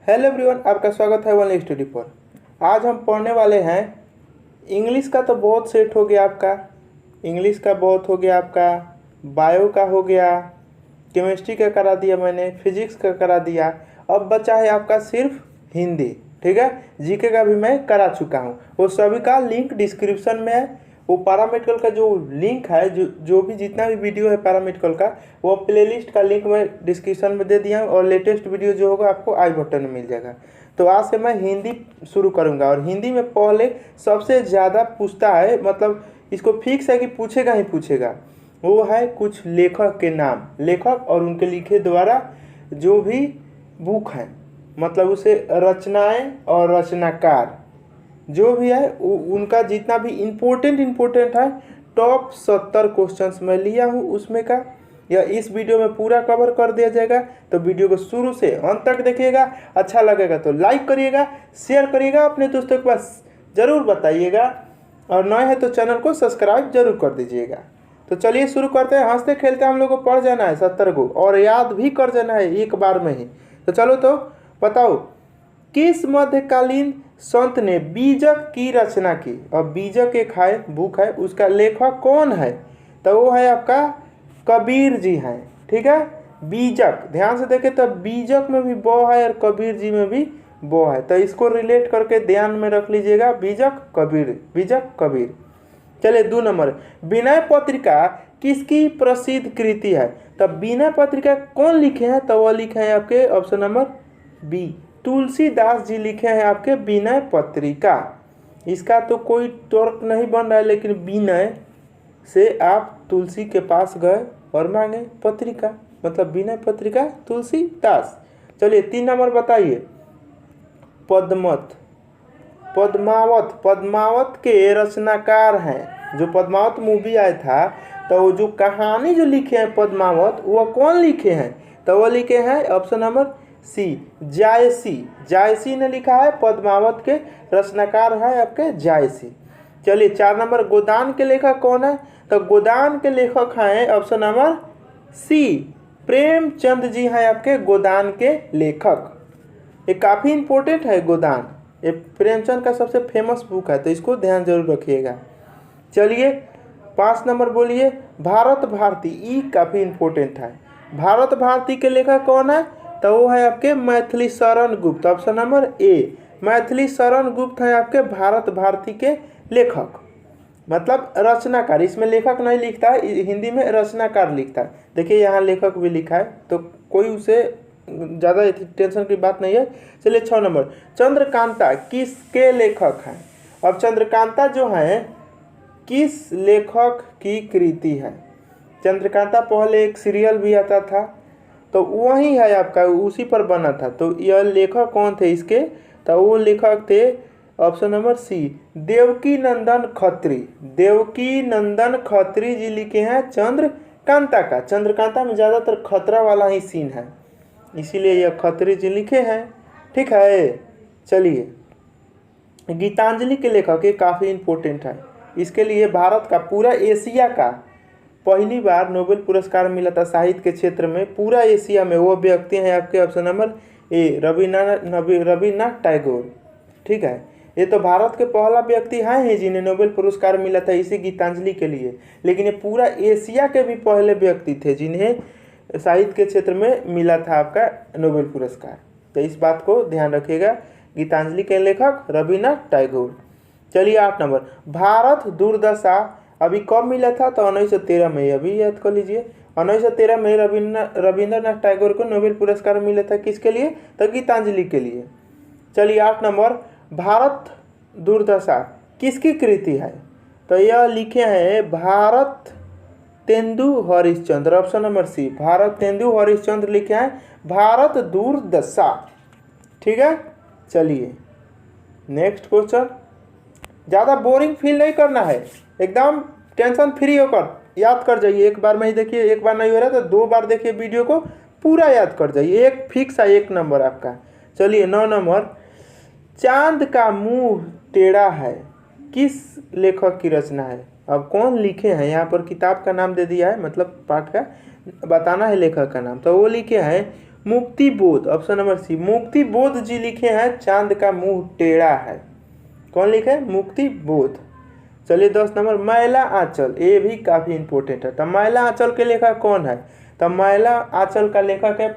Hello everyone, आपका स्वागत है वन स्टडी पर। आज हम पढ़ने वाले हैं इंग्लिश का। तो बहुत सेट हो गया आपका, इंग्लिश का बहुत हो गया आपका, बायो का हो गया, केमिस्ट्री का करा दिया मैंने, फिजिक्स का करा दिया। अब बचा है आपका सिर्फ हिंदी। ठीक है, जीके का भी मैं करा चुका हूँ। वो सभी का लिंक डिस्क्रिप्शन में है। वो पैरामेडिकल का जो लिंक है, जो भी जितना भी वीडियो है पैरामेडिकल का, वो प्लेलिस्ट का लिंक मैं डिस्क्रिप्शन में दे दिया हूँ। और लेटेस्ट वीडियो जो होगा आपको आई बटन में मिल जाएगा। तो आज से मैं हिंदी शुरू करूँगा। और हिंदी में पहले सबसे ज़्यादा पूछता है, मतलब इसको फिक्स है कि पूछेगा ही पूछेगा, वो है कुछ लेखक के नाम। लेखक और उनके लिखे द्वारा जो भी बुक हैं, मतलब उसे रचनाएं और रचनाकार जो भी है उनका जितना भी इम्पोर्टेंट है, टॉप 70 क्वेश्चंस मैं लिया हूँ उसमें का, या इस वीडियो में पूरा कवर कर दिया जाएगा। तो वीडियो को शुरू से अंत तक देखिएगा। अच्छा लगेगा तो लाइक करिएगा, शेयर करिएगा, अपने दोस्तों के पास ज़रूर बताइएगा, और नए हैं तो चैनल को सब्सक्राइब जरूर कर दीजिएगा। तो चलिए शुरू करते हैं। हंसते खेलते हम लोग को पढ़ जाना है 70 को, और याद भी कर जाना है एक बार में ही। तो चलो, तो बताओ किस मध्यकालीन संत ने बीजक की रचना की। अब बीजक एक है बुक है, उसका लेखक कौन है? तो वो है आपका कबीर जी हैं। ठीक है, बीजक ध्यान से देखें तो बीजक में भी बो है और कबीर जी में भी बो है। तो इसको रिलेट करके ध्यान में रख लीजिएगा, बीजक कबीर, बीजक कबीर। चलिए 2 नंबर, विनय पत्रिका किसकी प्रसिद्ध कृति है? तब विनय पत्रिका कौन लिखे हैं? तो वो लिखे हैं आपके option number B, Tulsidas ji लिखे हैं आपके विनय पत्रिका। इसका तो कोई तर्क नहीं बन रहा है, लेकिन विनय से आप तुलसी के पास गए और मांगे पत्रिका, मतलब विनय पत्रिका तुलसीदास। चलिए 3 नंबर बताइए, पद्मावत के रचनाकार हैं। जो पद्मावत मूवी आया था, तो वो जो कहानी जो लिखे हैं पद्मावत, वो कौन लिखे हैं? तो वो लिखे हैं ऑप्शन नंबर सी, जायसी ने लिखा है। पद्मावत के रचनाकार है आपके जायसी। चलिए 4 नंबर, गोदान के लेखक कौन है? तो गोदान के लेखक हैं ऑप्शन नंबर सी, प्रेमचंद जी हैं आपके गोदान के लेखक। ये काफ़ी इंपॉर्टेंट है गोदान, ये प्रेमचंद का सबसे फेमस बुक है, तो इसको ध्यान जरूर रखिएगा। चलिए 5 नंबर बोलिए, भारत भारती। ई काफ़ी इंपॉर्टेंट है। भारत भारती के लेखक कौन है? तो वो है आपके Maithili Sharan Gupt, option number A, Maithili Sharan Gupt है आपके भारत भारती के लेखक, मतलब रचनाकार। इसमें लेखक नहीं लिखता है, हिंदी में रचनाकार लिखता है। देखिए यहाँ लेखक भी लिखा है, तो कोई उसे ज़्यादा टेंशन की बात नहीं है। चलिए 6 नंबर, चंद्रकांता किसके लेखक हैं? अब चंद्रकांता जो है किस लेखक की कृति है? चंद्रकांता पहले एक सीरियल भी आता था, तो वही है आपका, उसी पर बना था। तो यह लेखक कौन थे इसके? तो वो लेखक थे ऑप्शन नंबर सी, देवकी नंदन खत्री। देवकी नंदन खत्री जी लिखे हैं चंद्रकांता का। चंद्रकांता में ज़्यादातर खतरा वाला ही सीन है, इसीलिए यह खत्री जी लिखे हैं। ठीक है, चलिए गीतांजलि के लेखक ये काफ़ी इम्पोर्टेंट है। इसके लिए भारत का, पूरा एशिया का पहली बार नोबेल पुरस्कार मिला था साहित्य के क्षेत्र में, पूरा एशिया में। वो व्यक्ति हैं आपके option number A, Rabindranath Tagore. ठीक है, ये तो भारत के पहला व्यक्ति हैं ही जिन्हें नोबेल पुरस्कार मिला था इसी गीतांजलि के लिए, लेकिन ये पूरा एशिया के भी पहले व्यक्ति थे जिन्हें साहित्य के क्षेत्र में मिला था आपका नोबेल पुरस्कार। तो इस बात को ध्यान रखिएगा, गीतांजलि के लेखक रविन्द्रनाथ टैगोर। चलिए 8 नंबर, भारत दुर्दशा अभी कब मिला था? तो 1913 में, अभी याद कर लीजिए। 1913 में रविन्द्रनाथ टैगोर को नोबेल पुरस्कार मिला था। किसके लिए? तो गीतांजलि के लिए। चलिए 8 नंबर, भारत दुर्दशा किसकी कृति है? तो यह लिखे हैं Bharatendu Harishchandra, option number C, Bharatendu Harishchandra लिखे हैं भारत दुर्दशा। ठीक है, चलिए नेक्स्ट क्वेश्चन। ज़्यादा बोरिंग फील नहीं करना है, एकदम टेंशन फ्री होकर याद कर जाइए। एक बार में ही देखिए, एक बार नहीं हो रहा तो 2 बार देखिए वीडियो को, पूरा याद कर जाइए। एक फिक्स है 1 नंबर आपका। चलिए 9 नंबर, चांद का मुंह टेढ़ा है किस लेखक की रचना है? अब कौन लिखे हैं, यहाँ पर किताब का नाम दे दिया है, मतलब पाठ का बताना है लेखक का नाम। तो वो लिखे हैं मुक्ति बोध, ऑप्शन नंबर सी, मुक्ति बोध जी लिखे हैं चांद का मुंह टेढ़ा है। कौन लिखे है? मुक्ति बोध। चलिए 10 नंबर, मैला आंचल, ये भी काफ़ी इंपॉर्टेंट है। तो मैला आंचल के लेखक कौन है? तो मैला आंचल का लेखक है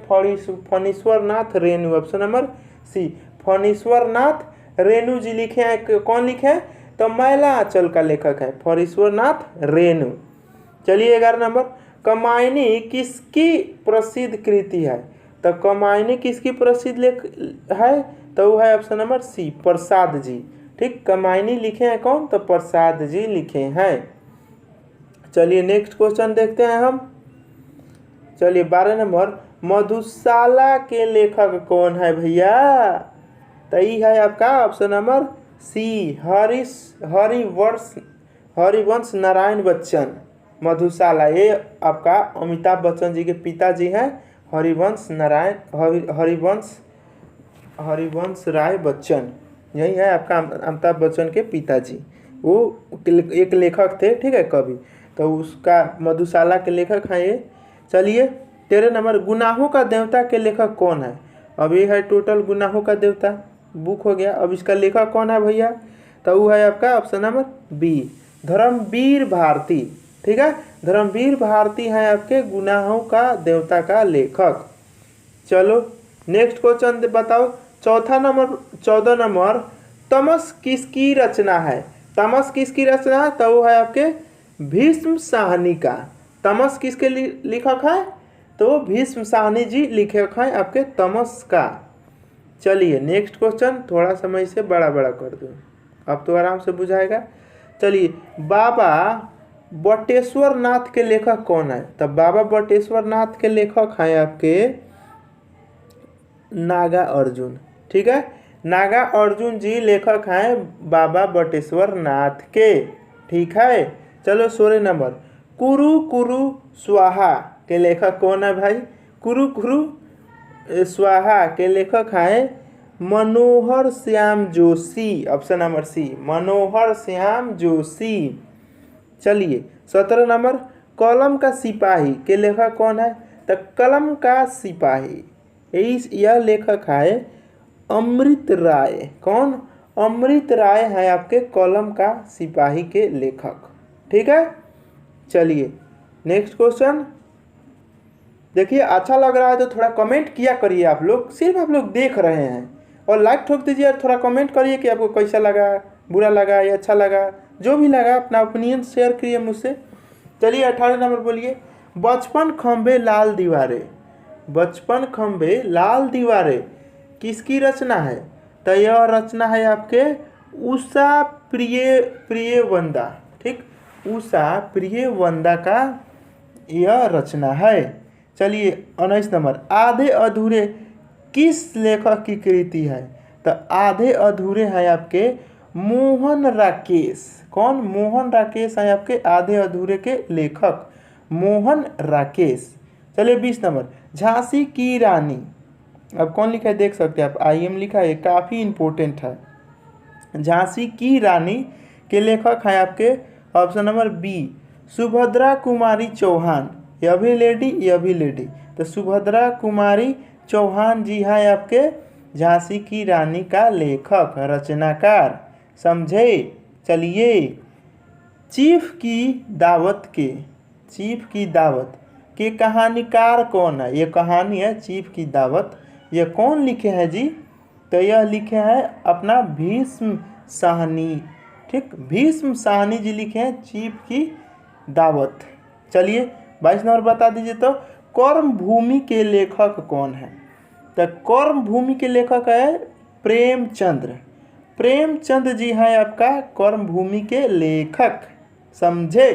Phanishwar Nath Renu, option number C, Phanishwar Nath Renu ji लिखे हैं। कौन लिखे हैं? तो मैला आंचल का लेखक है फणीश्वर नाथ रेणु। चलिए 11 नंबर, कामायनी किसकी प्रसिद्ध कृति है? तो कामायनी किसकी प्रसिद्ध लेख है? तो वो है ऑप्शन नंबर सी, प्रसाद जी। ठीक, कामायनी लिखे हैं कौन? तो प्रसाद जी लिखे हैं। चलिए नेक्स्ट क्वेश्चन देखते हैं हम। चलिए 12 नंबर, मधुशाला के लेखक कौन है भैया? तो ये है आपका option number C, Harivansh Narayan Bachchan. Madhushala ये आपका अमिताभ बच्चन जी के पिताजी हैं, हरिवंश राय बच्चन, यही है आपका अमिताभ बच्चन के पिताजी। वो एक लेखक थे, ठीक है, कवि। तो उसका मधुशाला के लेखक हैं ये। चलिए 13 नंबर, गुनाहों का देवता के लेखक कौन है? अब ये है टोटल गुनाहों का देवता बुक हो गया। अब इसका लेखक कौन है भैया? तो वो है आपका option number B, Dharmveer Bharati. ठीक है, धर्मवीर भारती हैं आपके गुनाहों का देवता का लेखक। चलो नेक्स्ट क्वेश्चन बताओ। 14 नंबर, तमस किसकी रचना है? तमस किसकी रचना है? तो वो है आपके भीष्म साहनी का। तमस किसके लेखक है? तो भीष्म साहनी जी लेखक हैं आपके तमस का। चलिए नेक्स्ट क्वेश्चन, थोड़ा समय से बड़ा बड़ा कर दूँ, अब तो आराम से बुझाएगा। चलिए, बाबा बटेश्वर नाथ के लेखक कौन है? तो बाबा बटेश्वर नाथ के लेखक हैं आपके नागा अर्जुन। ठीक है, नागा अर्जुन जी लेखक हैं बाबा बटेश्वर नाथ के। ठीक है, चलो 16 नंबर, कुरु कुरु स्वाहा के लेखक कौन है भाई? कुरु कुरु स्वाहा के लेखक हैं Manohar Shyam Joshi, option number C, Manohar Shyam Joshi. चलिए 17 नंबर, कलम का सिपाही के लेखक कौन है? तो कलम का सिपाही यह लेखक है अमृत राय। कौन? अमृत राय है आपके कलम का सिपाही के लेखक। ठीक है, चलिए नेक्स्ट क्वेश्चन देखिए। अच्छा लग रहा है तो थोड़ा कमेंट किया करिए आप लोग, सिर्फ आप लोग देख रहे हैं, और लाइक ठोक दीजिए और थोड़ा कमेंट करिए कि आपको कैसा लगा, बुरा लगा या अच्छा लगा, जो भी लगा अपना ओपिनियन शेयर करिए मुझसे। चलिए 18 नंबर बोलिए, बचपन खंबे लाल दीवारें। बचपन खंबे लाल दीवारें किसकी रचना है? तो यह रचना है आपके उषा प्रियवंदा। ठीक, उषा प्रियवंदा का यह रचना है। चलिए 19 नंबर, आधे अधूरे किस लेखक की कृति है? तो आधे अधूरे हैं आपके मोहन राकेश। कौन? मोहन राकेश हैं आपके आधे अधूरे के लेखक, मोहन राकेश। चलिए 20 नंबर, झांसी की रानी। अब कौन लिखा है देख सकते हैं आप, IM लिखा है, काफ़ी इंपॉर्टेंट है। झांसी की रानी के लेखक हैं आपके option number B, Subhadra Kumari Chauhan. यह भी लेडी। तो सुभद्रा कुमारी चौहान जी हैं आपके झांसी की रानी का लेखक, रचनाकार। समझे? चलिए, चीफ की दावत के कहानीकार कौन है? ये कहानी है चीफ की दावत, ये कौन लिखे हैं जी? तो यह लिखे हैं अपना भीष्म साहनी। ठीक, भीष्म साहनी जी लिखे हैं चीफ की दावत। चलिए 22 नंबर बता दीजिए तो, कर्म भूमि के लेखक कौन है? तो कर्म भूमि के लेखक है प्रेमचंद्र जी हैं आपका कर्म भूमि के लेखक। समझे?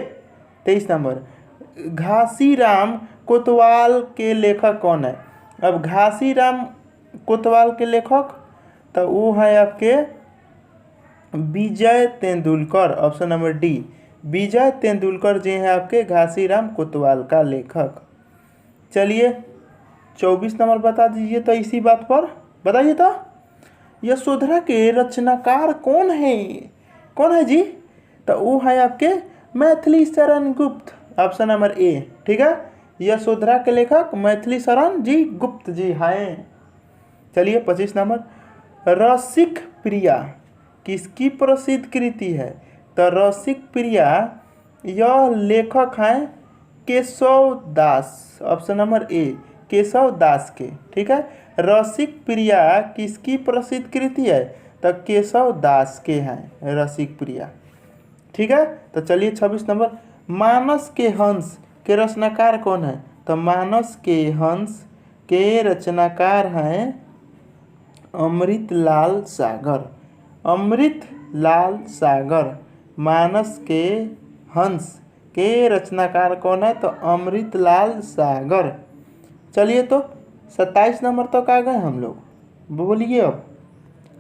23 नंबर, घासीराम कोतवाल के लेखक कौन है? अब घासीराम कोतवाल के लेखक तो वो है आपके विजय तेंदुलकर, ऑप्शन नंबर डी, विजय तेंदुलकर जी हैं आपके घासीराम कोतवाल का लेखक। चलिए 24 नंबर बता दीजिए तो, इसी बात पर बताइए तो, यशोधरा के रचनाकार कौन है जी? तो वो है आपके Maithili Sharan Gupt, option number A. ठीक है, यशोधरा के लेखक मैथिली शरण जी गुप्त जी हैं। चलिए 25 नंबर, रसिक प्रिया किसकी प्रसिद्ध कृति है? तो रसिक प्रिया यह लेखक हैं केशव दास, ऑप्शन नंबर ए केशव दास के। ठीक है, रसिक प्रिया किसकी प्रसिद्ध कृति है? तो केशव दास के हैं रसिक प्रिया। ठीक है, तो चलिए 26 नंबर, मानस के हंस के रचनाकार कौन है? तो मानस के हंस के रचनाकार हैं अमृतलाल सागर। अमृतलाल सागर मानस के हंस के रचनाकार कौन है? तो अमृतलाल सागर। चलिए तो 27 नंबर तक आ गए हम लोग। बोलिए, अब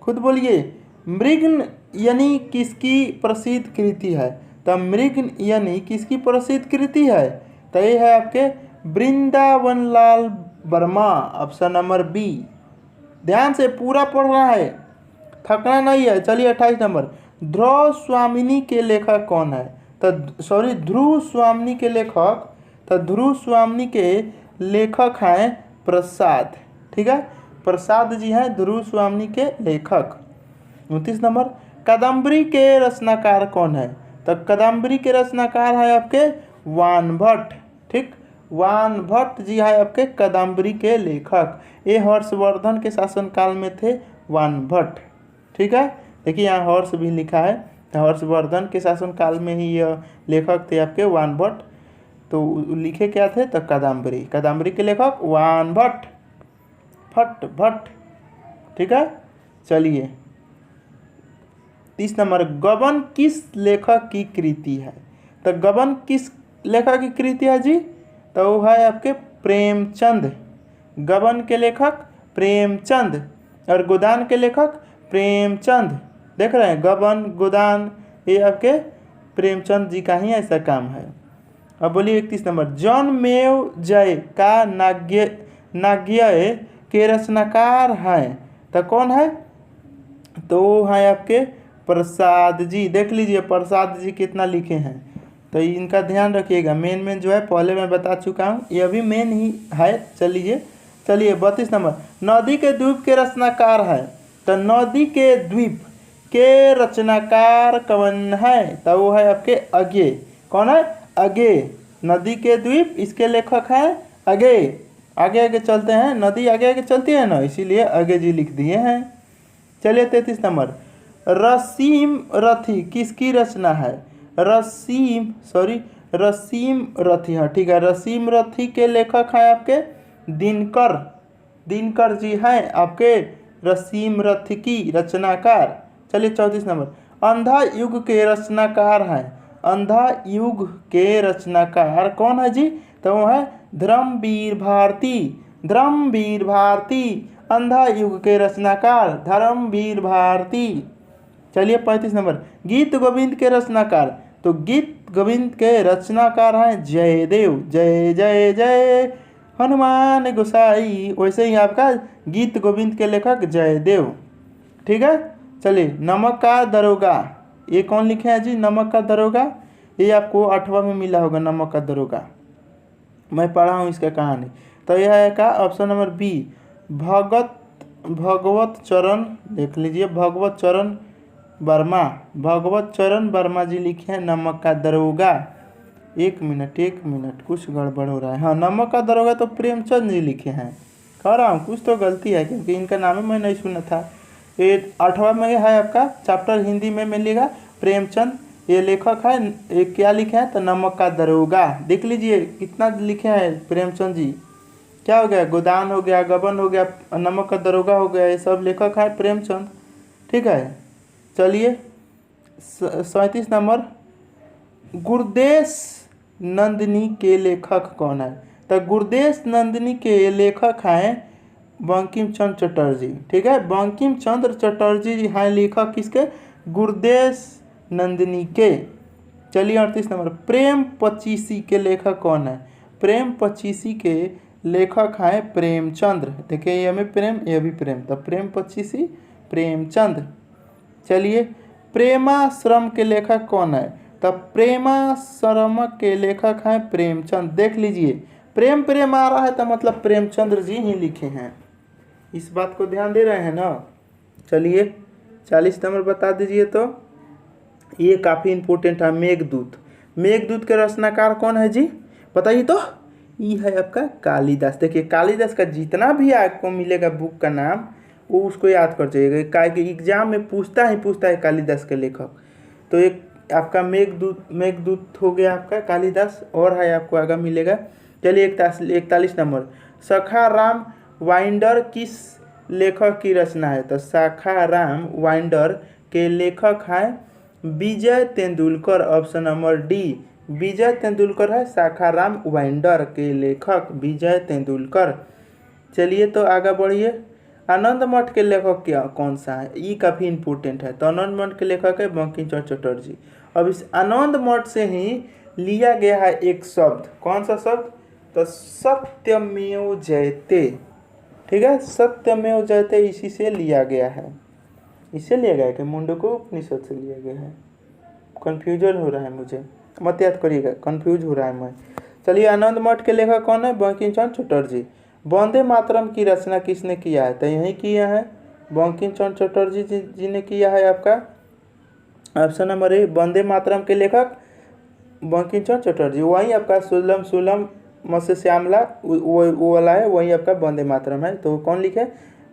खुद बोलिए, मृग यानी किसकी प्रसिद्ध कृति है? तो मृग यानी किसकी प्रसिद्ध कृति है? तो ये है आपके Vrindavan Lal Verma, option number B. ध्यान से पूरा पढ़ना है, थकना नहीं है। चलिए 28 नंबर, ध्रुव स्वामिनी के लेखक कौन है? तो सॉरी ध्रुव स्वामिनी के लेखक, तो ध्रुव स्वामिनी के लेखक हैं प्रसाद। ठीक है, प्रसाद जी हैं ध्रुव स्वामिनी के लेखक। 29 नंबर, कादम्बरी के रचनाकार कौन है? तो कादम्बरी के रचनाकार है आपके वानभट्ट। ठीक, वानभट्ट जी है आपके कादम्बरी के लेखक। ये हर्षवर्धन के शासनकाल में थे वानभट्ट। ठीक है, देखिए यहाँ हर्ष भी लिखा है, तो हर्षवर्धन के शासनकाल में ही यह लेखक थे आपके वानभट्ट। तो लिखे क्या थे? तो कादम्बरी, कादम्बरी के लेखक वानभट्ट, फट भट्ट। ठीक है, चलिए 30 नंबर, गबन किस लेखक की कृति है? तो गबन किस लेखक की कृति है जी? तो वो है आपके प्रेमचंद। गबन के लेखक प्रेमचंद और गोदान के लेखक प्रेमचंद। देख रहे हैं, गबन गोदान ये आपके प्रेमचंद जी का ही ऐसा काम है। अब बोलिए 31 नंबर, जन्मेजय का नाट्य के रचनाकार हैं? तो कौन है? तो है आपके प्रसाद जी। देख लीजिए प्रसाद जी कितना लिखे हैं, तो इनका ध्यान रखिएगा। मेन जो है पहले मैं बता चुका हूँ, ये भी मेन ही है। चलिए 32 नंबर, नदी के द्वीप के रचनाकार है? तो नदी के द्वीप के रचनाकार कौन है? तो वो है आपके अगे। कौन है? अगे। नदी के द्वीप, इसके लेखक हैं अगे। आगे आगे चलते हैं, नदी आगे आगे चलती है ना, इसीलिए अगे जी लिख दिए हैं। चलिए 33 नंबर, रसीम रथी किसकी रचना है? रसीम रथी, हाँ ठीक है, रसीम रथी के लेखक हैं आपके दिनकर। दिनकर जी हैं आपके रसीम रथ की रचनाकार। चलिए 34 नंबर, अंधा युग के रचनाकार हैं? अंधा युग के रचनाकार कौन है जी? तो वो है धर्मवीर भारती। धर्मवीर भारती अंधा युग के रचनाकार धर्मवीर भारती। चलिए 35 नंबर, गीत गोविंद के रचनाकार? तो गीत गोविंद के रचनाकार हैं जयदेव। जय जय जय हनुमान गोसाई, वैसे ही आपका गीत गोविंद के लेखक जयदेव। ठीक है, चलिए नमक का दरोगा, ये कौन लिखे हैं जी? नमक का दरोगा, ये आपको 8वां में मिला होगा। नमक का दरोगा मैं पढ़ा हूँ इसका कहानी। तो यह है का ऑप्शन नंबर बी भगवत चरण। देख लीजिए भगवत चरण वर्मा। भगवत चरण वर्मा जी लिखे हैं नमक का दरोगा। एक मिनट कुछ गड़बड़ हो रहा है। हाँ, नमक का दरोगा तो प्रेमचंद जी लिखे हैं। कह रहा हूँ कुछ तो गलती है, क्योंकि इनका नाम ही मैं नहीं सुना था। ये 8वां में है आपका चैप्टर, हिंदी में मिलेगा प्रेमचंद। ये लेखक है, ये क्या लिखे हैं? तो नमक का दरोगा। देख लीजिए कितना लिखे हैं प्रेमचंद जी। क्या हो गया? गोदान हो गया, गबन हो गया, नमक का दरोगा हो गया, ये सब लेखक है प्रेमचंद। ठीक है, चलिए 37 नंबर, गुरदेश नंदिनी के लेखक कौन है? तो गुरदेश नंदिनी के लेखक हैं बंकिम चंद्र चटर्जी। ठीक है, बंकिम चंद्र चटर्जी जी हैं लेखक किसके? गुरदेश नंदिनी के। चलिए 38 नंबर, प्रेम पचीसी के लेखक कौन है? प्रेम पचीसी के लेखक हैं प्रेमचंद्र। देखिए ये में प्रेम, ये भी प्रेम, तो प्रेम पचीसी प्रेमचंद। चलिए प्रेमाश्रम के लेखक कौन है? तो प्रेमाश्रम के लेखक हैं प्रेमचंद। देख लीजिए प्रेम प्रेम आ रहा है तो मतलब प्रेमचंद्र जी ही लिखे हैं, इस बात को ध्यान दे रहे हैं ना। चलिए 40 नंबर बता दीजिए। तो ये काफ़ी इंपॉर्टेंट है, मेघदूत। मेघदूत के रचनाकार कौन है जी, बताइए तो। ये है आपका कालिदास। देखिए कालिदास का जितना भी आपको मिलेगा बुक का नाम वो उसको याद कर जाइएगा, क्या कि एग्जाम में पूछता है कालिदास के लेखक। तो एक आपका मेघदूत हो गया आपका कालिदास, और है आपको आगे मिलेगा। चलिए 41 नंबर, सखा राम वाइंडर किस लेखक की रचना है। तो सखा राम वाइंडर के लेखक हैं विजय तेंदुलकर, ऑप्शन नंबर डी विजय तेंदुलकर है सखा राम वाइंडर के लेखक विजय तेंदुलकर। चलिए तो आगे बढ़िए। आनंद मठ के लेखक क्या कौन सा है, ये काफ़ी इंपॉर्टेंट है। तो आनंद मठ के लेखक है बंकिम चंद्र चटर्जी। अब इस आनंद मठ से ही लिया गया है एक शब्द, कौन सा शब्द, तो सत्यमेव जयते। ठीक है, सत्यमेव जयते इसी से लिया गया है। इससे लिया गया है कि मुंडको उपनिषद से लिया गया है। कन्फ्यूजन हो रहा है मुझे, मत याद करिएगा, कन्फ्यूज हो रहा है मैं। चलिए आनंद मठ के लेखक कौन है, बंकिम चंद्र चटर्जी। वंदे मातरम की रचना किसने किया है, तो यही किया है बंकिम चंद्र चटर्जी जी ने किया है। आपका option number A Vande Mataram के लेखक बंकिम चंद्र चटर्जी। वही आपका सुलम सुलम मत्स्य श्यामला वो वाला है, वही आपका वंदे मातरम है। तो कौन लिखे,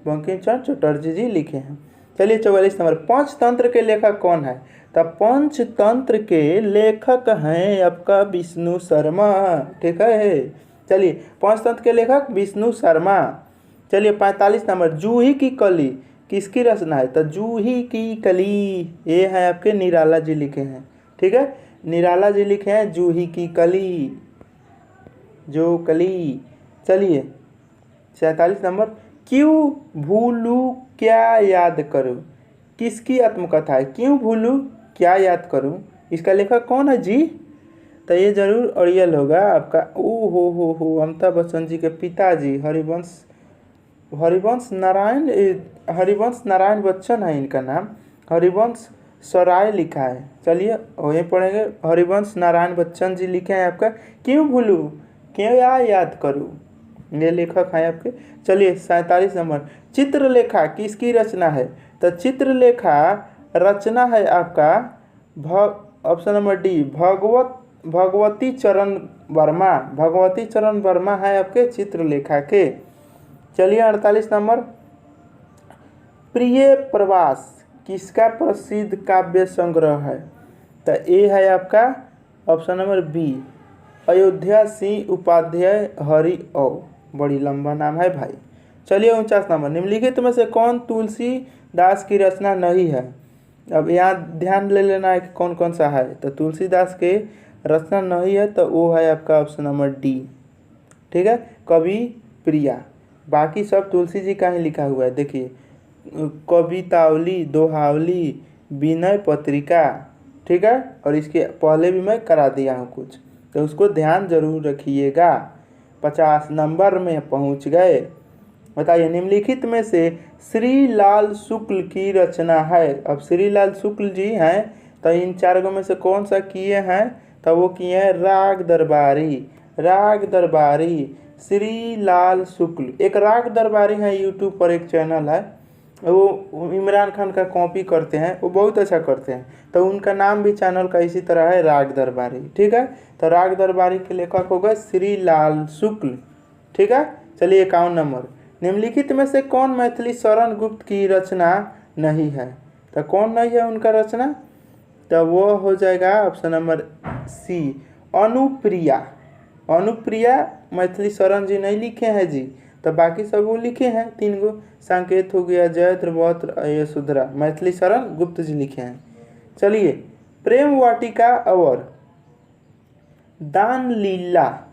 बंकिम चंद्र चटर्जी जी लिखे हैं। चलिए 44 नंबर, पंचतंत्र के लेखक कौन है। तो पंचतंत्र के लेखक हैं आपका विष्णु शर्मा। ठीक है, चलिए पंचतंत्र के लेखक विष्णु शर्मा। चलिए 45 नंबर, जूही की कली किसकी रचना है। तो जूही की कली ये है आपके निराला जी लिखे हैं। ठीक है, निराला जी लिखे हैं जूही की कली, जो कली। चलिए 47 नंबर, क्यों भूलूं क्या याद करूं किसकी आत्मकथा है। क्यों भूलूं क्या याद करूं, इसका लेखक कौन है जी, तो ये जरूर अड़ियल होगा आपका। ओ हो अमिताभ बच्चन जी के पिताजी हरिवंश नारायण बच्चन है इनका नाम, हरिवंश सराय लिखा है। चलिए वही पढ़ेंगे, हरिवंश नारायण बच्चन जी लिखे हैं आपका क्यों भूलूं क्यों याद करूं, ये लेखक हैं आपके। चलिए 47 नंबर, चित्रलेखा किसकी रचना है। तो चित्रलेखा रचना है आपका ऑप्शन नंबर डी भगवती चरण वर्मा है आपके चित्रलेखा के। चलिए 48 नंबर, प्रिय प्रवास किसका प्रसिद्ध काव्य संग्रह है। तो ये है आपका option number B Ayodhya Singh Upadhyay Hari ओ, बड़ी लंबा नाम है भाई। चलिए 49 नंबर, निम्नलिखित में से कौन तुलसीदास की रचना नहीं है। अब यहाँ ध्यान ले लेना है कि कौन कौन सा है। तो तुलसीदास के रचना नहीं है तो वो है आपका ऑप्शन नंबर डी। ठीक है, कवि प्रिया, बाकी सब तुलसी जी का ही लिखा हुआ है। देखिए कवितावली, दोहावली, विनय पत्रिका। ठीक है, और इसके पहले भी मैं करा दिया हूँ कुछ, तो उसको ध्यान जरूर रखिएगा। 50 नंबर में पहुँच गए। बताइए निम्नलिखित में से श्री लाल शुक्ल की रचना है। अब श्री लाल शुक्ल जी हैं तो इन चारों में से कौन सा किए हैं, तो वो किए हैं राग दरबारी श्री लाल शुक्ल। एक राग दरबारी है, यूट्यूब पर एक चैनल है, वो इमरान खान का कॉपी करते हैं, वो बहुत अच्छा करते हैं। तो उनका नाम भी चैनल का इसी तरह है, राग दरबारी। ठीक है, तो राग दरबारी के लेखक हो गए श्री लाल शुक्ल। ठीक है, चलिए 51 नंबर, निम्नलिखित में से कौन मैथिली शरण गुप्त की रचना नहीं है। तो कौन नहीं है उनका रचना, तो वो हो जाएगा option number C Anupriya Maithili Sharan ji नहीं लिखे हैं जी। तो बाकी सब वो लिखे हैं, 3 गो, संकेत हो गया, जयद्र वस्त्र यशोधरा, मैथिली शरण गुप्त जी लिखे हैं। चलिए प्रेम वाटिका और दान लीला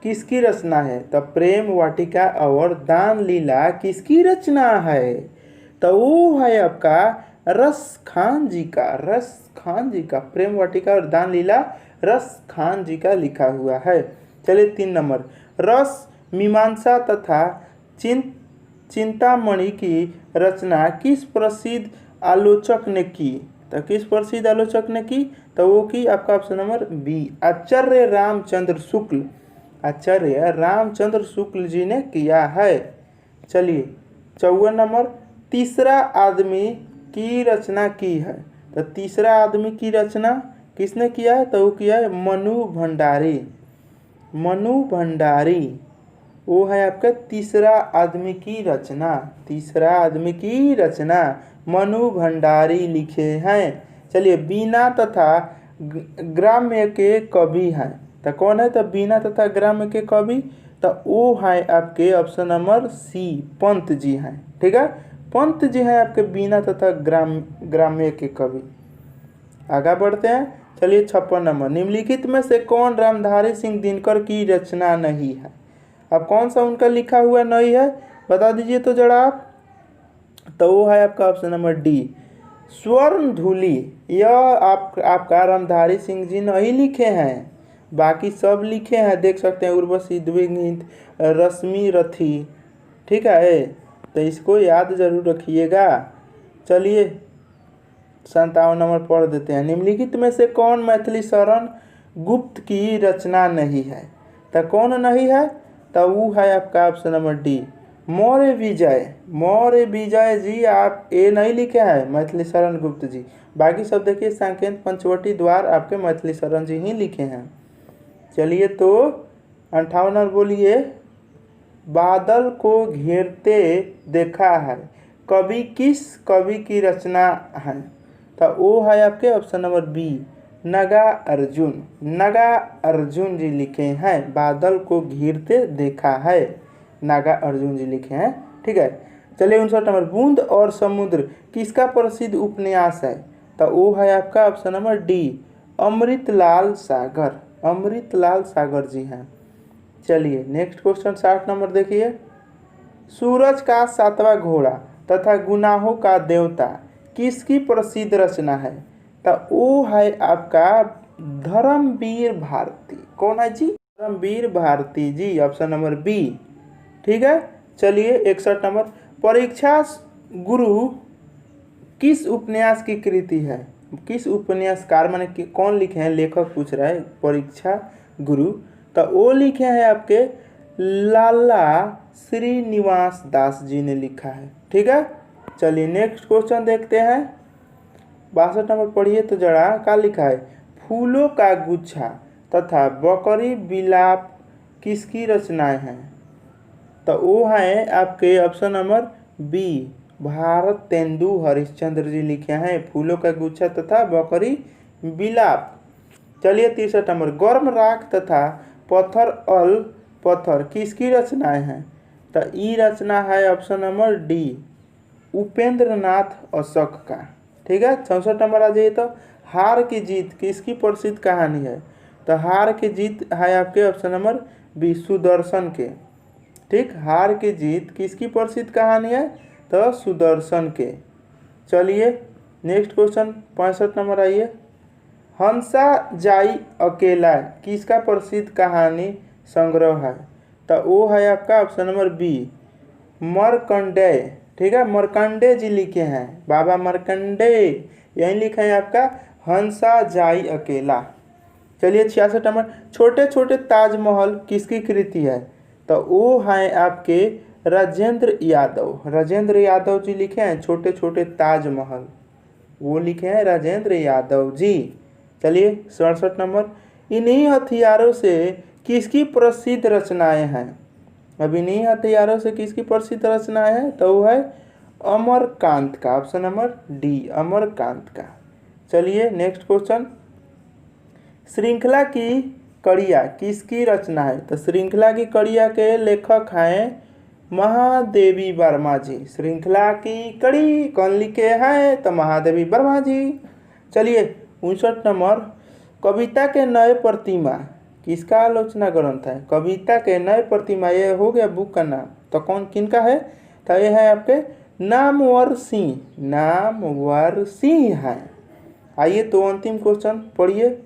किसकी रचना है। तो प्रेम वाटिका और दान लीला किसकी रचना है, तो वो है आपका रस खान जी का। प्रेम वाटिका और दान लीला रस खान जी का लिखा हुआ है। चलिए 3 नंबर, रस मीमांसा तथा चिंतामणि की रचना किस प्रसिद्ध आलोचक ने की। तो किस प्रसिद्ध आलोचक ने की, तो वो की आपका ऑप्शन नंबर बी आचार्य रामचंद्र शुक्ल। आचार्य रामचंद्र शुक्ल जी ने किया है। चलिए 54 नंबर, तीसरा आदमी की रचना की है। तो तीसरा आदमी की रचना किसने किया है? तो वो किया है मनु भंडारी। मनु भंडारी वो है आपका तीसरा आदमी की रचना। तीसरा आदमी की रचना मनु भंडारी लिखे हैं। चलिए बीना तथा ग्राम्य के कवि हैं। तो कौन है? तो बीना तथा ग्राम्य के कवि तो वो है आपके ऑप्शन नंबर सी, पंत जी हैं। ठीक है, पंत जी हैं आपके बीना तथा ग्राम्य के कवि। आगे बढ़ते हैं। चलिए 56 नंबर, निम्नलिखित में से कौन रामधारी सिंह दिनकर की रचना नहीं है? अब कौन सा उनका लिखा हुआ नहीं है बता दीजिए तो जरा आप। तो वो है आपका ऑप्शन नंबर डी, स्वर्ण धूलि। यह आपका रामधारी सिंह जी नहीं लिखे हैं, बाकी सब लिखे हैं। देख सकते हैं उर्वशी द्विगुणित, रश्मि रथी। ठीक है, तो इसको याद जरूर रखिएगा। चलिए 57 नंबर पढ़ देते हैं। निम्नलिखित में से कौन मैथिली शरण गुप्त की रचना नहीं है? तो कौन नहीं है? तो वो है आपका ऑप्शन नंबर डी, मौर्य विजय। मौर्य विजय जी आप ए नहीं लिखे हैं मैथिली शरण गुप्त जी, बाकी सब देखिए सांकेत पंचवटी द्वार आपके मैथिली शरण जी ही लिखे हैं। चलिए तो 58 नंबर बोलिए, बादल को घेरते देखा है कवि किस कवि की रचना है? तो वो है आपके option number B, Nagarjun. Nagarjun ji लिखे हैं। बादल को घिरते देखा है, नागा अर्जुन जी लिखे हैं। ठीक है, चलिए 59 नंबर, बूंद और समुद्र किसका प्रसिद्ध उपन्यास है? तो वो है आपका ऑप्शन नंबर डी, अमृतलाल सागर। अमृतलाल सागर जी हैं। चलिए नेक्स्ट क्वेश्चन 60 नंबर देखिए, सूरज का सातवां घोड़ा तथा गुनाहों का देवता किसकी प्रसिद्ध रचना है? तो वो है आपका धर्मवीर भारती। कौन है जी? धर्मवीर भारती जी, ऑप्शन नंबर बी। ठीक है, चलिए 61 नंबर, परीक्षा गुरु किस उपन्यास की कृति है? किस उपन्यासकार माने कौन लिखे हैं? लेखक पूछ रहा है। परीक्षा गुरु तो वो लिखे हैं आपके लाला श्रीनिवास दास जी ने लिखा है। ठीक है, चलिए नेक्स्ट क्वेश्चन देखते हैं। 62 नंबर पढ़िए तो जरा, क्या लिखा है? फूलों का गुच्छा तथा बकरी बिलाप किसकी रचनाएं हैं? तो वो है आपके option number B, Bharatendu Harishchandra ji लिखे हैं फूलों का गुच्छा तथा बकरी बिलाप। चलिए 63 नंबर, गर्म राख तथा पत्थर अल पत्थर किसकी रचनाएं हैं? तो ई रचना है option number D, Upendra Nath Ashok का। ठीक है, 64 नंबर आ जाइए तो, हार की जीत किसकी प्रसिद्ध कहानी है? तो हार की जीत है आपके ऑप्शन नंबर बी, सुदर्शन के। ठीक, हार की जीत किसकी प्रसिद्ध कहानी है? तो सुदर्शन के। चलिए नेक्स्ट क्वेश्चन 65 नंबर आइए, हंसा जाई अकेला किसका प्रसिद्ध कहानी संग्रह है? तो वो है आपका ऑप्शन नंबर बी, मार्कंडेय। ठीक है, मार्कंडेय जी लिखे हैं, बाबा मार्कंडेय यही लिखे हैं आपका हंसा जाई अकेला। चलिए 66 नंबर, छोटे छोटे ताजमहल किसकी कृति है? तो वो है आपके राजेंद्र यादव। राजेंद्र यादव जी लिखे हैं छोटे छोटे ताजमहल, वो लिखे हैं राजेंद्र यादव जी। चलिए 67 नंबर, इन्हीं हथियारों से किसकी प्रसिद्ध रचनाएं हैं? अब इन्हीं हथियारों से किसकी प्रसिद्ध रचनाएं हैं? तो वो है अमरकांत का, ऑप्शन नंबर डी, अमरकांत का। चलिए नेक्स्ट क्वेश्चन, श्रृंखला की कड़िया किसकी रचना है? तो श्रृंखला की कड़िया के लेखक हैं महादेवी वर्मा जी। श्रृंखला की कड़ी कौन लिखे हैं? तो महादेवी वर्मा जी। चलिए 59 नंबर, कविता के नए प्रतिमा किसका आलोचना ग्रंथ है? कविता के नए प्रतिमा, ये हो गया बुक का नाम। तो कौन किनका है? तो ये है आपके नामवर सिंह। नामवर सिंह है। आइए तो अंतिम क्वेश्चन पढ़िए,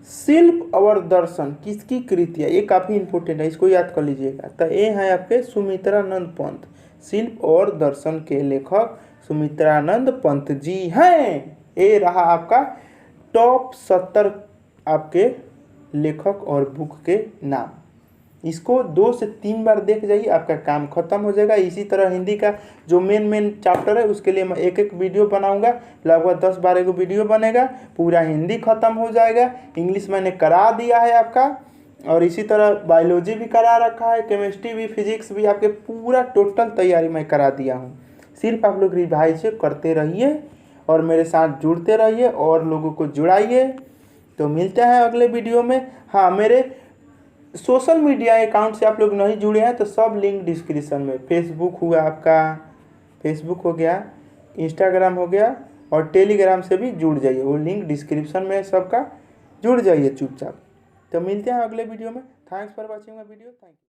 शिल्प और दर्शन किसकी कृति है? ये काफ़ी इंपॉर्टेंट है, इसको याद कर लीजिएगा। तो ये है आपके सुमित्रानंद पंत। शिल्प और दर्शन के लेखक सुमित्रानंद पंत जी हैं। ये रहा आपका टॉप 70 आपके लेखक और बुक के नाम। इसको 2 से 3 बार देख जाइए, आपका काम खत्म हो जाएगा। इसी तरह हिंदी का जो मेन चैप्टर है उसके लिए मैं एक एक वीडियो बनाऊंगा, लगभग 10-12 को वीडियो बनेगा, पूरा हिंदी खत्म हो जाएगा। इंग्लिश मैंने करा दिया है आपका, और इसी तरह बायोलॉजी भी करा रखा है, केमिस्ट्री भी, फिजिक्स भी, आपके पूरा टोटल तैयारी मैं करा दिया हूँ। सिर्फ आप लोग रिवाइज करते रहिए और मेरे साथ जुड़ते रहिए और लोगों को जुड़ाइए। तो मिलते हैं अगले वीडियो में। हाँ, मेरे सोशल मीडिया अकाउंट से आप लोग नहीं जुड़े हैं तो सब लिंक डिस्क्रिप्शन में, फेसबुक हुआ आपका, फेसबुक हो गया, इंस्टाग्राम हो गया, और टेलीग्राम से भी जुड़ जाइए, वो लिंक डिस्क्रिप्शन में सबका, जुड़ जाइए चुपचाप। तो मिलते हैं अगले वीडियो में। Thanks for watching my video. Thank you.